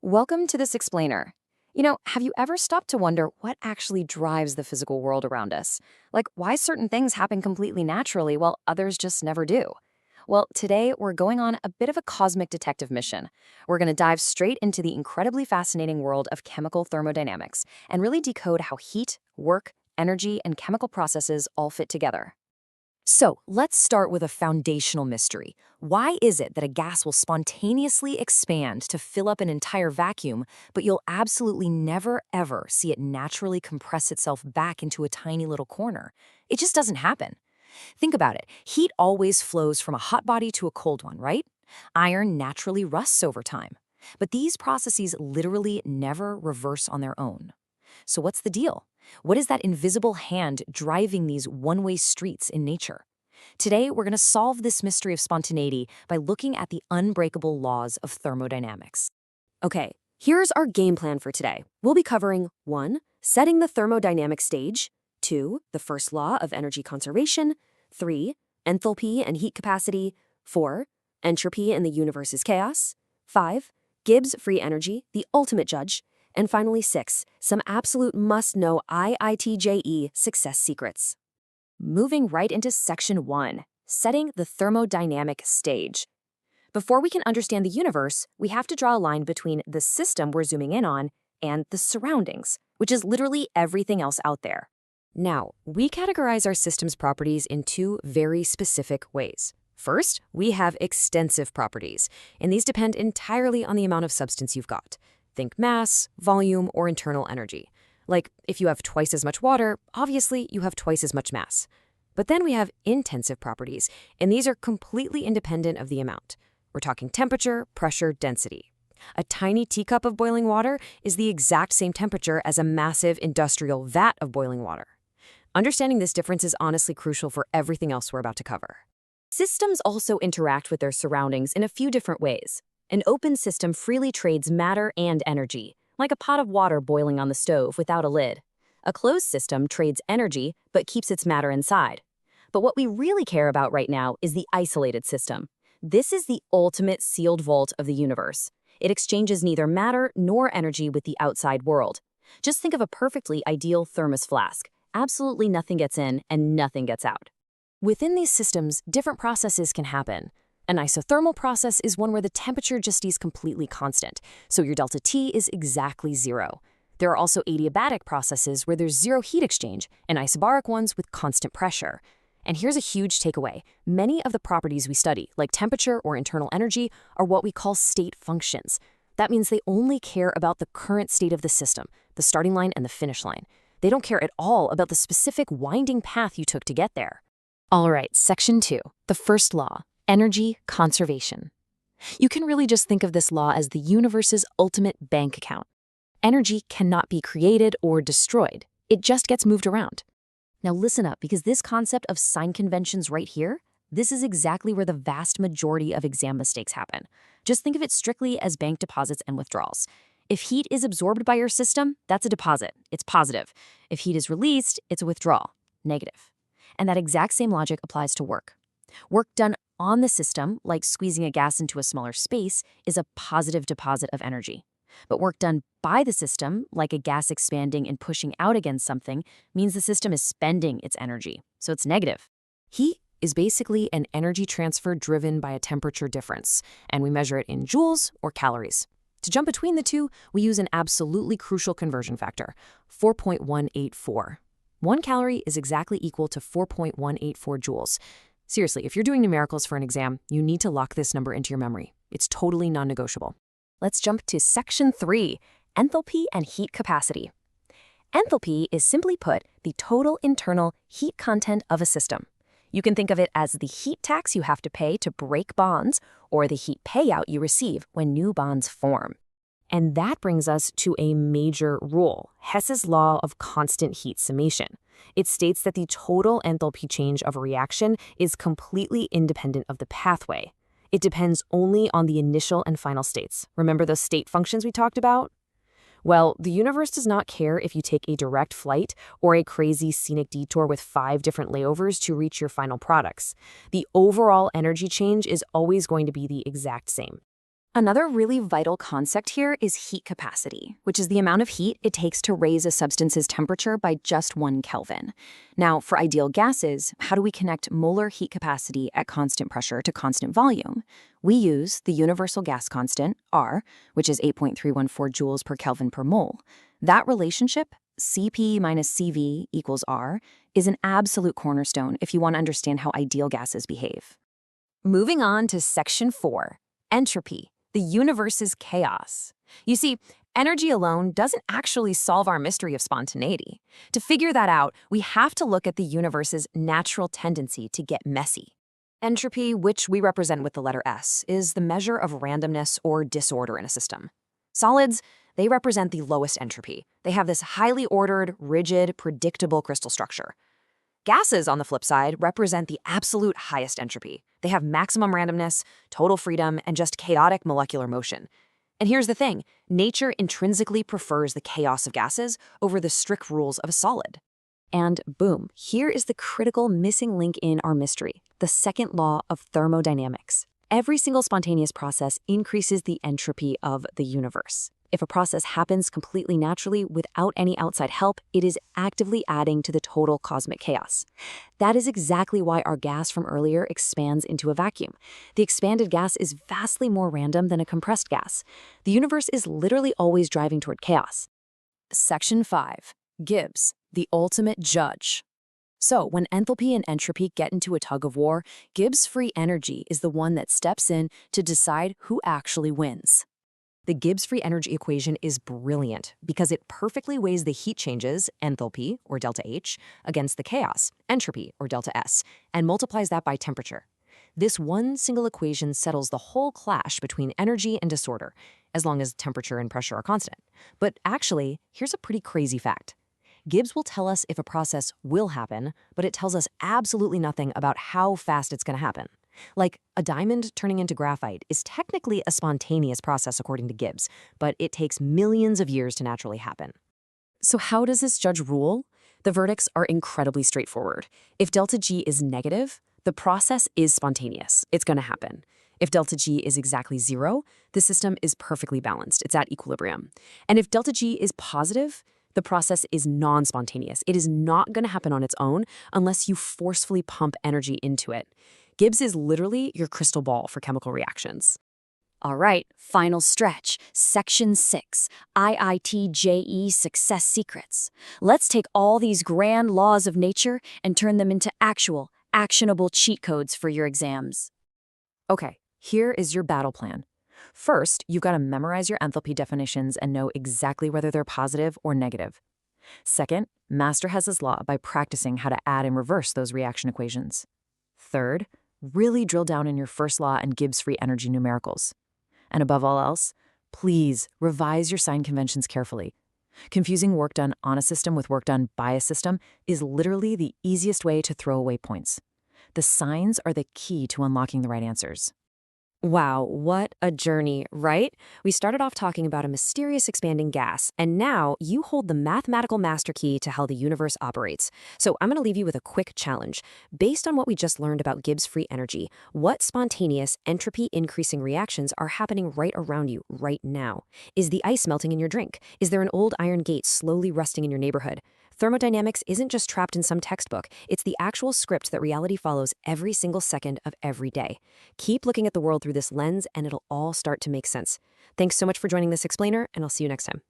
Welcome to this explainer. Have you ever stopped to wonder what actually drives the physical world around us? Like why certain things happen completely naturally while others just never do? Well, today we're going on a bit of a cosmic detective mission. We're going to dive straight into the incredibly fascinating world of chemical thermodynamics and really decode how heat, work, energy, and chemical processes all fit together. So let's start with a foundational mystery. Why is it that a gas will spontaneously expand to fill up an entire vacuum, but you'll absolutely never, ever see it naturally compress itself back into a tiny little corner? It just doesn't happen. Think about it. Heat always flows from a hot body to a cold one, right? Iron naturally rusts over time. But these processes literally never reverse on their own. So what's the deal? What is that invisible hand driving these one-way streets in nature? Today, we're going to solve this mystery of spontaneity by looking at the unbreakable laws of thermodynamics. Okay, here's our game plan for today. We'll be covering 1. Setting the thermodynamic stage, 2. The first law of energy conservation, 3. Enthalpy and heat capacity, 4. Entropy and the universe is chaos, 5. Gibbs free energy, the ultimate judge, and finally 6. Some absolute must-know IIT JEE success secrets. Moving right into section 1, setting the thermodynamic stage. Before we can understand the universe, we have to draw a line between the system we're zooming in on and the surroundings, which is literally everything else out there. Now, we categorize our system's properties in two very specific ways. First, we have extensive properties, and these depend entirely on the amount of substance you've got. Think mass, volume, or internal energy. Like, if you have twice as much water, obviously you have twice as much mass. But then we have intensive properties, and these are completely independent of the amount. We're talking temperature, pressure, density. A tiny teacup of boiling water is the exact same temperature as a massive industrial vat of boiling water. Understanding this difference is honestly crucial for everything else we're about to cover. Systems also interact with their surroundings in a few different ways. An open system freely trades matter and energy, like a pot of water boiling on the stove without a lid. A closed system trades energy but keeps its matter inside. But what we really care about right now is the isolated system. This is the ultimate sealed vault of the universe. It exchanges neither matter nor energy with the outside world. Just think of a perfectly ideal thermos flask. Absolutely nothing gets in and nothing gets out. Within these systems, different processes can happen. An isothermal process is one where the temperature just stays completely constant, so your delta T is exactly 0. There are also adiabatic processes where there's zero heat exchange, and isobaric ones with constant pressure. And here's a huge takeaway. Many of the properties we study, like temperature or internal energy, are what we call state functions. That means they only care about the current state of the system, the starting line and the finish line. They don't care at all about the specific winding path you took to get there. All right, section 2, the first law. Energy conservation. You can really just think of this law as the universe's ultimate bank account. Energy cannot be created or destroyed. It just gets moved around. Now listen up, because this concept of sign conventions right here, this is exactly where the vast majority of exam mistakes happen. Just think of it strictly as bank deposits and withdrawals. If heat is absorbed by your system, that's a deposit. It's positive. If heat is released, it's a withdrawal. Negative. And that exact same logic applies to work. Work done on the system, like squeezing a gas into a smaller space, is a positive deposit of energy. But work done by the system, like a gas expanding and pushing out against something, means the system is spending its energy, so it's negative. Heat is basically an energy transfer driven by a temperature difference, and we measure it in joules or calories. To jump between the two, we use an absolutely crucial conversion factor, 4.184. 1 calorie is exactly equal to 4.184 joules. Seriously, if you're doing numericals for an exam, you need to lock this number into your memory. It's totally non-negotiable. Let's jump to section 3, enthalpy and heat capacity. Enthalpy is, simply put, the total internal heat content of a system. You can think of it as the heat tax you have to pay to break bonds, or the heat payout you receive when new bonds form. And that brings us to a major rule, Hess's law of constant heat summation. It states that the total enthalpy change of a reaction is completely independent of the pathway. It depends only on the initial and final states. Remember those state functions we talked about? Well, the universe does not care if you take a direct flight or a crazy scenic detour with 5 different layovers to reach your final products. The overall energy change is always going to be the exact same. Another really vital concept here is heat capacity, which is the amount of heat it takes to raise a substance's temperature by just 1 Kelvin. Now, for ideal gases, how do we connect molar heat capacity at constant pressure to constant volume? We use the universal gas constant, R, which is 8.314 joules per Kelvin per mole. That relationship, Cp minus Cv equals R, is an absolute cornerstone if you want to understand how ideal gases behave. Moving on to Section 4, Entropy. The universe's chaos. You see, energy alone doesn't actually solve our mystery of spontaneity. To figure that out, we have to look at the universe's natural tendency to get messy. Entropy, which we represent with the letter S, is the measure of randomness or disorder in a system. Solids, they represent the lowest entropy. They have this highly ordered, rigid, predictable crystal structure. Gases, on the flip side, represent the absolute highest entropy. They have maximum randomness, total freedom, and just chaotic molecular motion. And here's the thing, nature intrinsically prefers the chaos of gases over the strict rules of a solid. And boom, here is the critical missing link in our mystery, the second law of thermodynamics. Every single spontaneous process increases the entropy of the universe. If a process happens completely naturally without any outside help, it is actively adding to the total cosmic chaos. That is exactly why our gas from earlier expands into a vacuum. The expanded gas is vastly more random than a compressed gas. The universe is literally always driving toward chaos. Section 5. Gibbs, the ultimate judge. So, when enthalpy and entropy get into a tug-of-war, Gibbs' free energy is the one that steps in to decide who actually wins. The Gibbs free energy equation is brilliant because it perfectly weighs the heat changes, enthalpy, or delta H, against the chaos, entropy, or delta S, and multiplies that by temperature. This one single equation settles the whole clash between energy and disorder, as long as temperature and pressure are constant. But actually, here's a pretty crazy fact. Gibbs will tell us if a process will happen, but it tells us absolutely nothing about how fast it's going to happen. Like, a diamond turning into graphite is technically a spontaneous process according to Gibbs, but it takes millions of years to naturally happen. So how does this judge rule? The verdicts are incredibly straightforward. If delta G is negative, the process is spontaneous. It's going to happen. If delta G is exactly 0, the system is perfectly balanced. It's at equilibrium. And if delta G is positive, the process is non-spontaneous. It is not going to happen on its own unless you forcefully pump energy into it. Gibbs is literally your crystal ball for chemical reactions. All right, final stretch, Section 6, IIT JEE Success Secrets. Let's take all these grand laws of nature and turn them into actual, actionable cheat codes for your exams. Okay, here is your battle plan. First, you've got to memorize your enthalpy definitions and know exactly whether they're positive or negative. Second, master Hess's law by practicing how to add and reverse those reaction equations. Third, really drill down in your first law and Gibbs free energy numericals. And above all else, please revise your sign conventions carefully. Confusing work done on a system with work done by a system is literally the easiest way to throw away points. The signs are the key to unlocking the right answers. Wow, what a journey, right? We started off talking about a mysterious expanding gas, and now you hold the mathematical master key to how the universe operates. So I'm going to leave you with a quick challenge. Based on what we just learned about Gibbs free energy, what spontaneous entropy-increasing reactions are happening right around you right now? Is the ice melting in your drink? Is there an old iron gate slowly rusting in your neighborhood? Thermodynamics isn't just trapped in some textbook. It's the actual script that reality follows every single second of every day. Keep looking at the world through this lens, and it'll all start to make sense. Thanks so much for joining this explainer, and I'll see you next time.